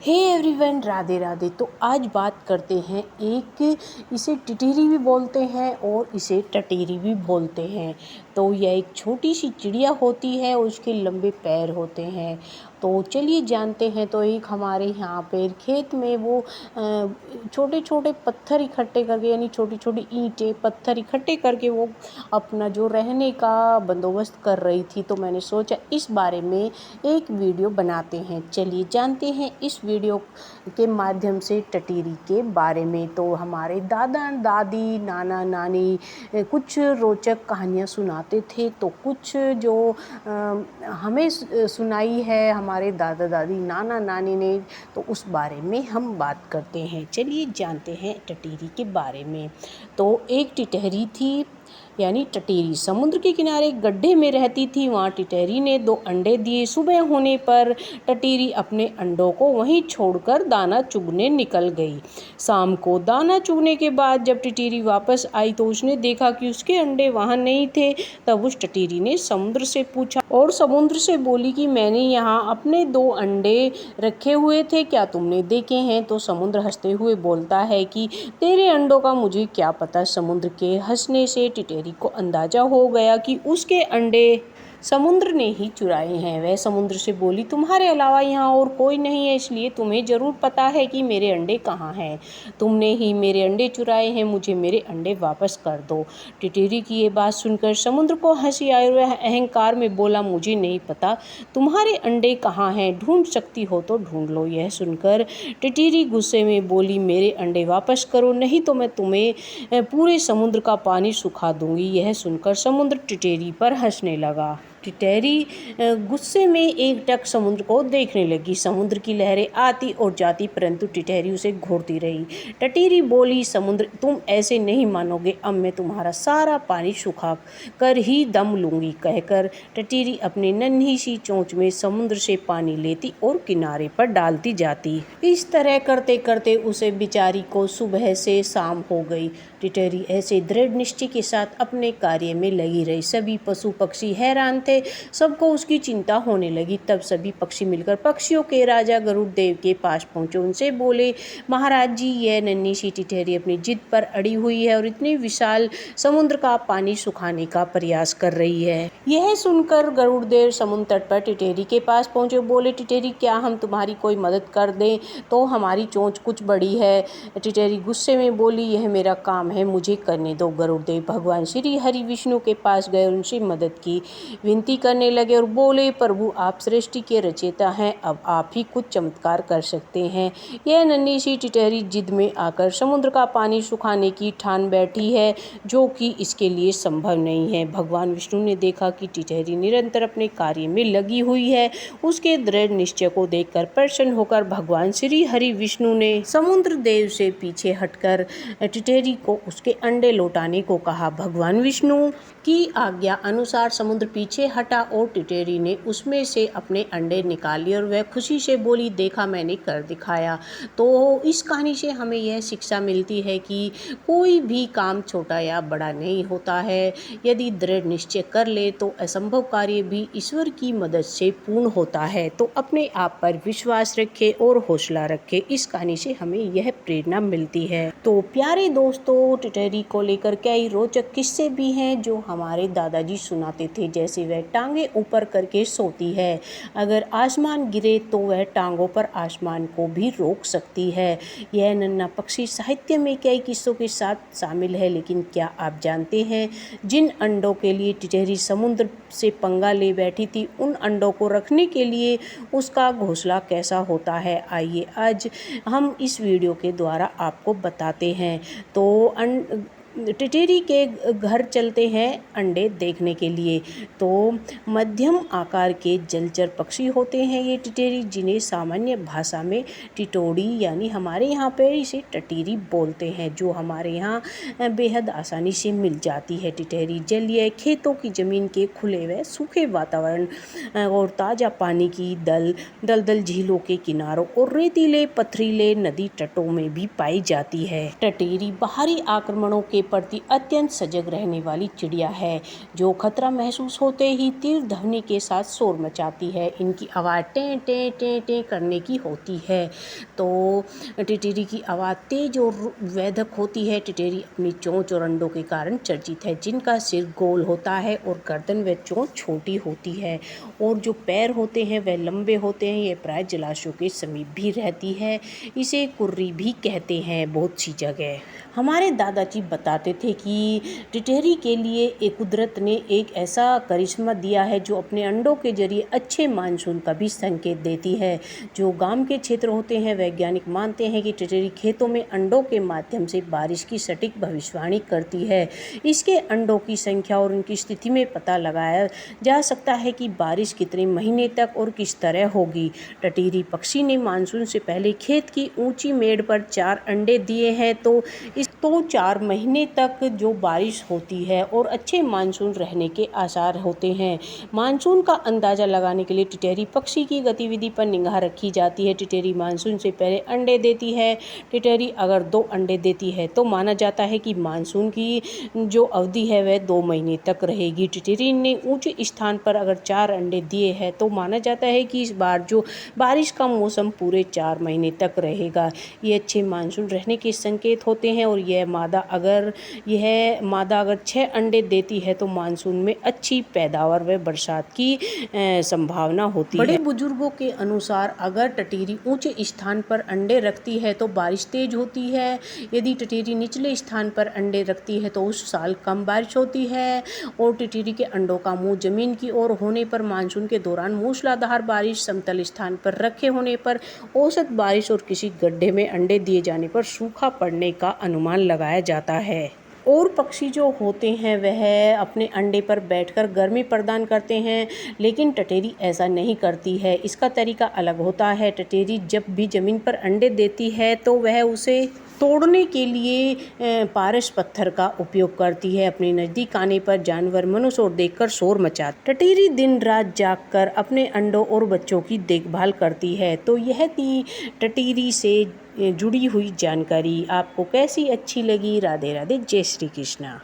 Hey everyone, Radhe Radhe. तो आज बात करते हैं इसे टिटेरी भी बोलते हैं और इसे टटेरी भी बोलते हैं। तो यह एक छोटी सी चिड़िया होती है, उसके लंबे पैर होते हैं। तो चलिए जानते हैं। तो एक हमारे यहाँ पे खेत में वो छोटे छोटे पत्थर इकट्ठे करके, यानी छोटी छोटी ईंटें पत्थर इकट्ठे करके वो अपना जो रहने का बंदोबस्त कर रही थी। तो मैंने सोचा इस बारे में एक वीडियो बनाते हैं। चलिए जानते हैं इस वीडियो के माध्यम से टटेरी के बारे में। तो हमारे दादा दादी नाना नानी कुछ रोचक कहानियाँ सुनाते थे, तो कुछ जो हमें सुनाई है हमारे दादा दादी नाना नानी ने, तो उस बारे में हम बात करते हैं। चलिए जानते हैं टटेरी के बारे में। तो एक टिटहरी थी, यानी टटेरी समुद्र के किनारे एक गड्ढे में रहती थी। वहाँ टिटहरी ने 2 अंडे दिए। सुबह होने पर टटेरी अपने अंडों को वहीं छोड़कर दाना चुगने निकल गई। शाम को दाना चुगने के बाद जब टिटहरी वापस आई तो उसने देखा कि उसके अंडे वहाँ नहीं थे। तब उस टटेरी ने समुद्र से पूछा और समुद्र से बोली कि मैंने यहाँ अपने 2 अंडे रखे हुए थे, क्या तुमने देखे हैं? तो समुद्र हंसते हुए बोलता है कि तेरे अंडों का मुझे क्या पता। समुद्र के हंसने से टिटहरी को अंदाजा हो गया कि उसके अंडे समुद्र ने ही चुराए हैं। वह समुद्र से बोली, तुम्हारे अलावा यहाँ और कोई नहीं है, इसलिए तुम्हें ज़रूर पता है कि मेरे अंडे कहाँ हैं। तुमने ही मेरे अंडे चुराए हैं, मुझे मेरे अंडे वापस कर दो। टिटहरी की ये बात सुनकर समुद्र को हंसी आई और वह अहंकार में बोला, मुझे नहीं पता तुम्हारे अंडे कहाँ हैं, ढूंढ सकती हो तो ढूंढ लो। यह सुनकर टिटहरी गुस्से में बोली, मेरे अंडे वापस करो, नहीं तो मैं तुम्हें पूरे समुद्र का पानी सुखा दूंगी। यह सुनकर समुद्र टिटहरी पर हंसने लगा। टिटहरी गुस्से में एकटक समुद्र को देखने लगी। समुद्र की लहरें आती और जाती, परंतु टिटहरी उसे घूरती रही। टिटहरी बोली, समुद्र तुम ऐसे नहीं मानोगे, अब मैं तुम्हारा सारा पानी सुखा कर ही दम लूंगी। कहकर टिटहरी अपनी नन्ही सी चोंच में समुद्र से पानी लेती और किनारे पर डालती जाती। इस तरह करते करते उसे बेचारी को सुबह से शाम हो गई। टिटहरी ऐसे दृढ़ निश्चय के साथ अपने कार्य में लगी रही। सभी पशु पक्षी हैरान थे, सबको उसकी चिंता होने लगी। तब सभी पक्षी मिलकर पक्षियों के राजा गरुड़ देव के पास पहुंचे। उनसे बोले, महाराज जी, यह नन्ही सी टिटहरी अपनी जिद पर अड़ी हुई है और इतने विशाल समुद्र का पानी सुखाने का प्रयास कर रही है। यह सुनकर गरुड़ देव समुद्र तट पर टिटहरी के पास पहुंचे। बोले, टिटहरी, क्या हम तुम्हारी कोई मदद कर दें? तो हमारी चोंच कुछ बड़ी है। टिटहरी गुस्से में बोली, यह मेरा काम है, मुझे करने दो। गरुड़ देव भगवान श्री हरि विष्णु के पास गए, उनसे मदद की विनती करने लगे और बोले, प्रभु आप सृष्टि के रचयिता हैं, अब आप ही कुछ चमत्कार कर सकते हैं। यह नन्ही सी टिटहरी जिद में आकर समुद्र का पानी सुखाने की ठान बैठी है, जो कि इसके लिए संभव नहीं है। भगवान विष्णु ने देखा कि टिटहरी निरंतर अपने कार्य में लगी हुई है। उसके दृढ़ निश्चय को देखकर प्रसन्न होकर भगवान श्री हरि विष्णु ने समुद्र देव से पीछे हटकर टिटहरी को उसके अंडे लौटाने को कहा। भगवान विष्णु की आज्ञा अनुसार समुद्र पीछे हटा और टिटहरी ने उसमें से अपने अंडे निकाले और वह खुशी से बोली, देखा, मैंने कर दिखाया। तो इस कहानी से हमें यह शिक्षा मिलती है कि कोई भी काम छोटा या बड़ा नहीं होता है। यदि दृढ़ निश्चय कर ले तो असंभव कार्य भी ईश्वर की मदद से पूर्ण होता है। तो अपने आप पर विश्वास रखें और हौसला रखें। इस कहानी से हमें यह प्रेरणा मिलती है। तो प्यारे दोस्तों, टिटहरी को लेकर कई रोचक किस्से भी हैं जो हमारे दादाजी सुनाते थे। जैसे वह टांगे ऊपर करके सोती है, अगर आसमान गिरे तो वह टांगों पर आसमान को भी रोक सकती है। यह नन्हा पक्षी साहित्य में कई किस्सों के साथ शामिल है। लेकिन क्या आप जानते हैं, जिन अंडों के लिए टिटहरी समुद्र से पंगा ले बैठी थी, उन अंडों को रखने के लिए उसका घोंसला कैसा होता है? आइए आज हम इस वीडियो के द्वारा आपको बताते हैं। तो टिटहरी के घर चलते हैं अंडे देखने के लिए। तो मध्यम आकार के जलचर पक्षी होते हैं ये टिटहरी, जिन्हें सामान्य भाषा में टिटोड़ी, यानी हमारे यहाँ पे इसे टटीरी बोलते हैं, जो हमारे यहाँ बेहद आसानी से मिल जाती है। टिटहरी जलीय खेतों की ज़मीन के खुले व सूखे वातावरण और ताज़ा पानी की दलदल झीलों के किनारों और रेतीले पथरीले नदी तटों में भी पाई जाती है। टिटहरी बाहरी आक्रमणों के प्रति अत्यंत सजग रहने वाली चिड़िया है, जो खतरा महसूस होते ही तीव्र ध्वनि के साथ शोर मचाती है। इनकी आवाज़ टें टें टें टें करने की होती है। तो टिटरी की आवाज़ तेज और वेधक होती है। टिटरी अपनी चोंच और अंडों के कारण चर्चित है, जिनका सिर गोल होता है और गर्दन व चोंच छोटी होती है, और जो पैर होते हैं वह लंबे होते हैं। यह प्राय जलाशयों के समीप भी रहती है। इसे कुर्री भी कहते हैं बहुत सी जगह। हमारे दादाजी बताते थे कि टिटरी के लिए एक कुदरत ने एक ऐसा करिश्मा दिया है जो अपने अंडों के जरिए अच्छे मानसून का भी संकेत देती है। जो गांव के क्षेत्र होते हैं, वैज्ञानिक मानते हैं कि टिटरी खेतों में अंडों के माध्यम से बारिश की सटीक भविष्यवाणी करती है। इसके अंडों की संख्या और उनकी स्थिति में पता लगाया जा सकता है कि बारिश कितने महीने तक और किस तरह होगी। टिटरी पक्षी ने मानसून से पहले खेत की ऊंची मेड़ पर 4 अंडे दिए हैं। तो 4 महीने तक जो बारिश होती है और अच्छे मानसून रहने के आसार होते हैं। मानसून का अंदाज़ा लगाने के लिए टिटरी पक्षी की गतिविधि पर निगाह रखी जाती है। टिटरी मानसून से पहले अंडे देती है। टिटरी अगर 2 अंडे देती है तो माना जाता है कि मानसून की जो अवधि है वह 2 महीने तक रहेगी। टिटरी ने ऊंचे स्थान पर अगर 4 अंडे दिए हैं तो माना जाता है कि इस बार जो बारिश का मौसम पूरे 4 महीने तक रहेगा। ये अच्छे मानसून रहने के संकेत होते हैं। और यह मादा अगर 6 अंडे देती है तो मानसून में अच्छी पैदावार व बरसात की संभावना होती है। बड़े बुजुर्गों के अनुसार अगर टिटरी ऊंचे स्थान पर अंडे रखती है तो बारिश तेज होती है। यदि टिटरी निचले स्थान पर अंडे रखती है तो उस साल कम बारिश होती है। और टिटरी के अंडों का मुंह जमीन की ओर होने पर मानसून के दौरान मूसलाधार बारिश, समतल स्थान पर रखे होने पर औसत बारिश और किसी गड्ढे में अंडे दिए जाने पर सूखा पड़ने का अनुमान लगाया जाता है। और पक्षी जो होते हैं वह अपने अंडे पर बैठकर गर्मी प्रदान करते हैं, लेकिन टिटरी ऐसा नहीं करती है। इसका तरीका अलग होता है। टिटरी जब भी ज़मीन पर अंडे देती है तो वह उसे तोड़ने के लिए पारस पत्थर का उपयोग करती है। अपने नज़दीक आने पर जानवर मनुष्य और देखकर शोर मचाता। टिटरी दिन रात जागकर अपने अंडों और बच्चों की देखभाल करती है। तो यह थी टिटरी से जुड़ी हुई जानकारी। आपको कैसी अच्छी लगी? राधे राधे, जय श्री कृष्णा।